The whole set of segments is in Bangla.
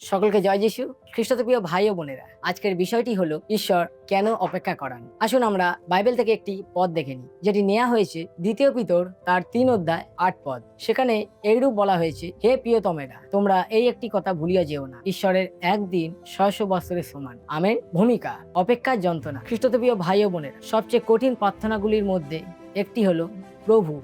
সকলকে জয় যিশু। খ্রিস্টতে প্রিয় ভাই ও বোনেরা, আজকের বিষয়টি হলো ঈশ্বর কেন অপেক্ষা করান। আসুন আমরা বাইবেল থেকে একটি পদ দেখে নিই, যেটি নেওয়া হয়েছে দ্বিতীয় পিতর তার 3 অধ্যায় 8 পদ। সেখানে এইরূপ বলা হয়েছে, হে প্রিয়তমেরা, তোমরা এই একটি কথা ভুলিয়া যেও না, ঈশ্বরের একদিন 600 বছরের সমান। আমেন। ভূমিকা, অপেক্ষার যন্ত্রণা। খ্রিস্টতে প্রিয় ভাই ও বোনেরা, সবচেয়ে কঠিন প্রার্থনাগুলির মধ্যে একটি হলো, প্রভু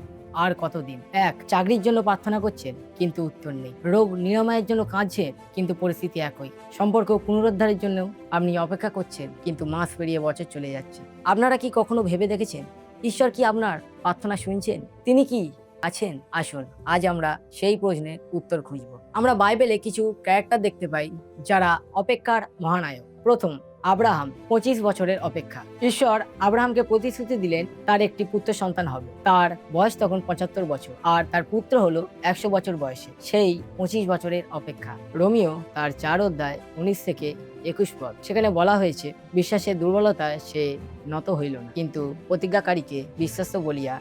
আর কতদিন। এক, চাকরির জন্য প্রার্থনা করছেন কিন্তু উত্তর নেই। রোগ নিরাময়ের জন্য কাঁদছেন কিন্তু পরিস্থিতি একই। সম্পর্ক পুনরুদ্ধারের জন্য আপনি অপেক্ষা করছেন কিন্তু মাস পেরিয়ে বছর চলে যাচ্ছে। আপনারা কি কখনো ভেবে দেখেছেন ঈশ্বর কি আপনার প্রার্থনা শুনছেন? তিনি কি আছেন? আসুন আজ আমরা সেই প্রশ্নের উত্তর খুঁজব। আমরা বাইবেলে কিছু ক্যারেক্টার দেখতে পাই যারা অপেক্ষার মহানায়ক। প্রথম, আব্রাহাম। 25 বছরের অপেক্ষা। ঈশ্বর আব্রাহামকে প্রতিশ্রুতি দিলেন তার একটি পুত্র সন্তান হবে। তার বয়স তখন 75 বছর আর তার পুত্র হলো 100 বছর বয়সে। সেই 25 বছরের অপেক্ষা। রোমিও তার 4 অধ্যায় 19 থেকে 21 পদ, সেখানে বলা হয়েছে, বিশ্বাসের দুর্বলতায় সে নত হইল না, কিন্তু প্রতিজ্ঞাকারীকে বিশ্বাস্য বলিয়া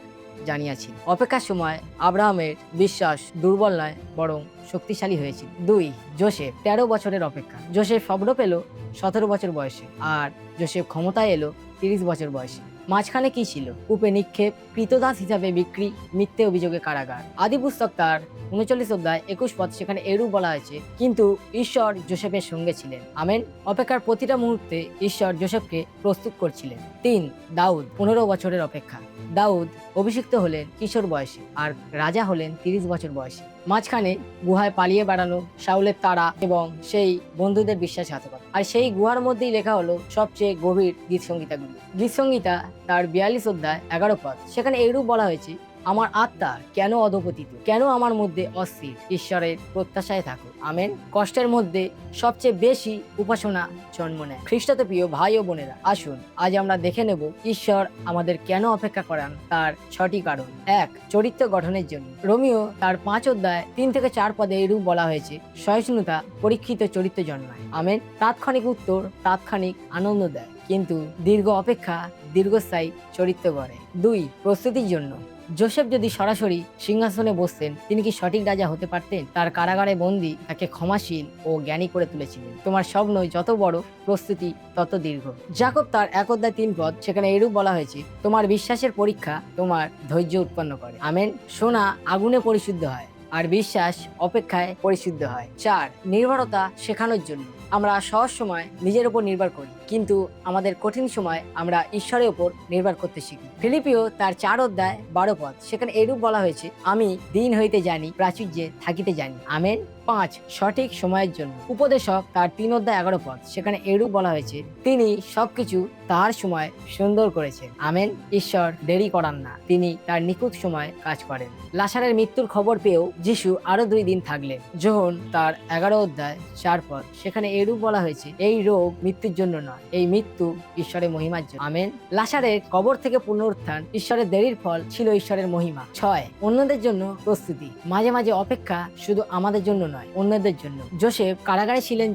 জানিয়াছিল। অপেক্ষার সময় আব্রাহামের বিশ্বাস দুর্বল নয়, বরং শক্তিশালী হয়েছিল। 2, যোসেফ। 13 বছরের অপেক্ষা। যোসেফ স্বপ্ন পেল 17 বছর বয়সে, আর যোসেফ ক্ষমতায় এলো 30 বছর বয়সে। মাঝখানে কি ছিল? কূপে নিক্ষেপ, কৃতদাস হিসাবে বিক্রি, মিথ্যে অভিযোগে কারাগার। আদি পুস্তক তার 39 অধ্যায় 21 পদ, সেখানে এরূপ বলা হয়েছে, কিন্তু ঈশ্বর যোসেফের সঙ্গে ছিলেন। আমেন। অপেক্ষার প্রতিটা মুহূর্তে ঈশ্বর যোসেফকে প্রস্তুত করছিলেন। 3, দাউদ। 15 বছরের অপেক্ষা। দাউদ অভিষিক্ত হলেন কিশোর বয়সে আর রাজা হলেন 30 বছর বয়সে। মাঝখানে গুহায় পালিয়ে বেড়ানো, শাউলের তাড়া এবং সেই বন্ধুদের বিশ্বাসঘাতকতা। আর সেই গুহার মধ্যেই লেখা হলো সবচেয়ে গভীর গীত সংগীতাগুলি। গীত সংগীতা তার 42 অধ্যায় 11 পদ, সেখানে এইরূপ বলা হয়েছে, আমার আত্মা কেন অধপতিত, কেন আমার মধ্যে অস্থির? ঈশ্বরের প্রত্যাশায় থাকো। আমেন। কষ্টের মধ্যে সবচেয়ে বেশি উপাসনা জন্ম নেয়। খ্রিস্টতে প্রিয় ভাই ও বোনেরা, আসুন আজ আমরা দেখে নেব ঈশ্বর আমাদের কেন অপেক্ষা করান, তার 6টি কারণ। 1, চরিত্র গঠনের জন্য। রোমিও তার 5 অধ্যায় 3 থেকে 4 পদে এইরূপ বলা হয়েছে, সহিষ্ণুতা পরীক্ষিত চরিত্র জন্মায়। আমেন। তাৎক্ষণিক উত্তর তাৎক্ষণিক আনন্দ দেয়, কিন্তু দীর্ঘ অপেক্ষা দীর্ঘস্থায়ী চরিত্র গড়ে। 2, প্রস্তুতির জন্য। যোসেফ যদি সরাসরি সিংহাসনে বসতেন, তিনি কি সঠিক রাজা হতে পারতেন? তার কারাগারে বন্দী তাকে ক্ষমাশীল ও জ্ঞানী করে তুলেছিলেন। তোমার স্বপ্ন যত বড়, প্রস্তুতি তত দীর্ঘ। যাকব তার 1 অধ্যায় 3 পদ, সেখানে এরূপ বলা হয়েছে, তোমার বিশ্বাসের পরীক্ষা তোমার ধৈর্য উৎপন্ন করে। আমেন। সোনা আগুনে পরিশুদ্ধ হয়, আর বিশ্বাস অপেক্ষায় পরিশুদ্ধ হয়। 4, নির্ভরতা শেখানোর জন্য। আমরা সহজ সময় নিজের উপর নির্ভর করি, কিন্তু আমাদের কঠিন সময় আমরা ঈশ্বরের উপর নির্ভর করতে শিখি। ফিলিপিও তার 4 অধ্যায় 12 পদ, সেখানে এরূপ বলা হয়েছে, আমি দিন হইতে জানি, প্রাচুর্যে থাকিতে জানি। আমেন। 5, সঠিক সময়ের জন্য। উপদেশক তার 3 অধ্যায় 11 পদ, সেখানে এরূপ বলা হয়েছে, তিনি সবকিছু তার সময় সুন্দর করেছেন। আমেন। ঈশ্বর দেরি করান না, তিনি তার নিখুঁত সময় কাজ করেন। লাসারের মৃত্যুর খবর পেয়েও যিশু আরো 2 দিন থাকলেন। যোহন তার 11 অধ্যায় 4 পদ, সেখানে এরূপ বলা হয়েছে, এই রোগ মৃত্যুর জন্য নয়, এই মৃত্যু ঈশ্বরের মহিমার জন্য। আমেন। লাসারের কবর থেকে পুনরুত্থান ঈশ্বরের দেরির ফল ছিল ঈশ্বরের মহিমা। 6, অন্যদের জন্য প্রস্তুতি। মাঝে মাঝে অপেক্ষা শুধু আমাদের জন্য নয়, অন্যদের জন্য। যোসেফ কারাগারে ছিলেন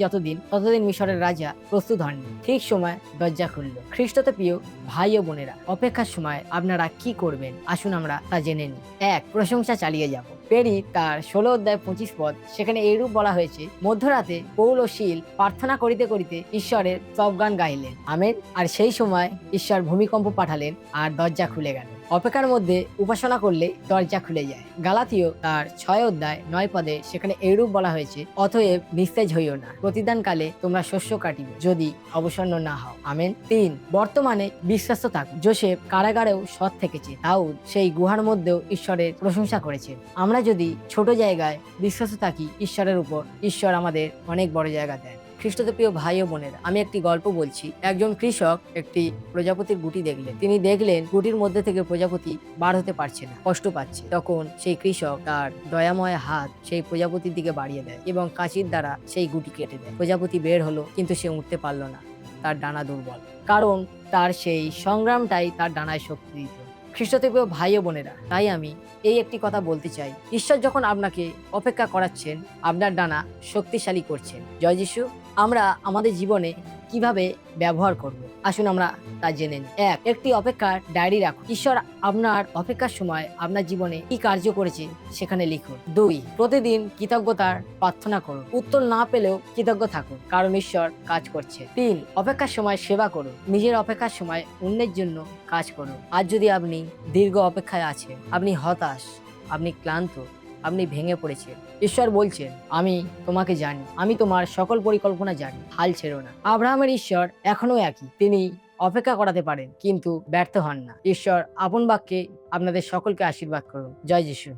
ততদিন মিশরের রাজা প্রস্তুত হননি। ঠিক সময় দরজা খুলল। খ্রিস্টতে প্রিয় ভাই ও বোনেরা, অপেক্ষার সময় আপনারা কি করবেন? আসুন আমরা তা জেনে নিই। 1, প্রশংসা চালিয়ে যাব। পেরি তার 16 অধ্যায় 25 পদ, সেখানে এইরূপ বলা হয়েছে, মধ্যরাতে পৌল ও শীল প্রার্থনা করিতে করিতে ঈশ্বরের স্তবগান গাইলেন। আমেন। আর সেই সময় ঈশ্বর ভূমিকম্প পাঠালেন আর দরজা খুলে গেল। অপেক্ষার মধ্যে উপাসনা করলে দরজা খুলে যায়। গালাতীয় তার 6 অধ্যায় 9 পদে, সেখানে এইরূপ বলা হয়েছে, অতএব নিস্তেজ হইও না, প্রতিদানকালে তোমরা শস্য কাটিবে, যদি অবসন্ন না হও। আমেন। 3, বর্তমানে বিশ্বাস্ত থাকো। যোসেফ কারাগারেও সৎ থেকেছে, দাউদ সেই গুহার মধ্যেও ঈশ্বরের প্রশংসা করেছেন। আমরা যদি ছোট জায়গায় বিশ্বাস্ত থাকি ঈশ্বরের উপর, ঈশ্বর আমাদের অনেক বড় জায়গা দেন। খ্রিস্টতে প্রিয় ভাই ও বোনেরা, আমি একটি গল্প বলছি। একজন কৃষক একটি প্রজাপতির গুটি দেখলেন। তিনি দেখলেন গুটির মধ্যে থেকে প্রজাপতি বার হতে পারছে না, কষ্ট পাচ্ছে। তখন সেই কৃষক তার দয়াময় হাত সেই প্রজাপতির দিকে বাড়িয়ে দেয় এবং কাঁচির দ্বারা সেই গুটি কেটে দেয়। প্রজাপতি বের হলো, কিন্তু সে উঠতে পারলো না, তার ডানা দুর্বল, কারণ তার সেই সংগ্রামটাই তার ডানায় শক্তি দিত। খ্রিস্টতে প্রিয় ভাই ও বোনেরা, তাই আমি এই একটি কথা বলতে চাই, ঈশ্বর যখন আপনাকে অপেক্ষা করাচ্ছেন, আপনার ডানা শক্তিশালী করছেন। জয় যিশু। আমরা আমাদের জীবনে কিভাবে ব্যবহার করব। আসুন আমরা তা জেনে নিই। একটি অপেক্ষার ডায়েরি রাখুন। ঈশ্বর আপনার অপেক্ষার সময় আপনার জীবনে কি কার্য করেছে সেখানে লিখুন। 2, প্রতিদিন কৃতজ্ঞতার প্রার্থনা করুন। উত্তর না পেলেও কৃতজ্ঞ থাকুন, কারণ ঈশ্বর কাজ করছে। 3, অপেক্ষার সময় সেবা করুন। নিজের অপেক্ষার সময় অন্যের জন্য কাজ করুন। আজ যদি আপনি দীর্ঘ অপেক্ষায় আছেন, আপনি হতাশ, আপনি ক্লান্ত, আপনি ভেঙে পড়েছেন, ঈশ্বর বলছেন, আমি তোমাকে জানি, আমি তোমার সকল পরিকল্পনা জানি, হাল ছেড়ো না। আব্রাহামের ঈশ্বর এখনো একই, তিনি অপেক্ষা করাতে পারেন কিন্তু ব্যর্থ হন না। ঈশ্বর আপন বাক্যে আপনাদের সকলকে আশীর্বাদ করুন। জয় যিশু।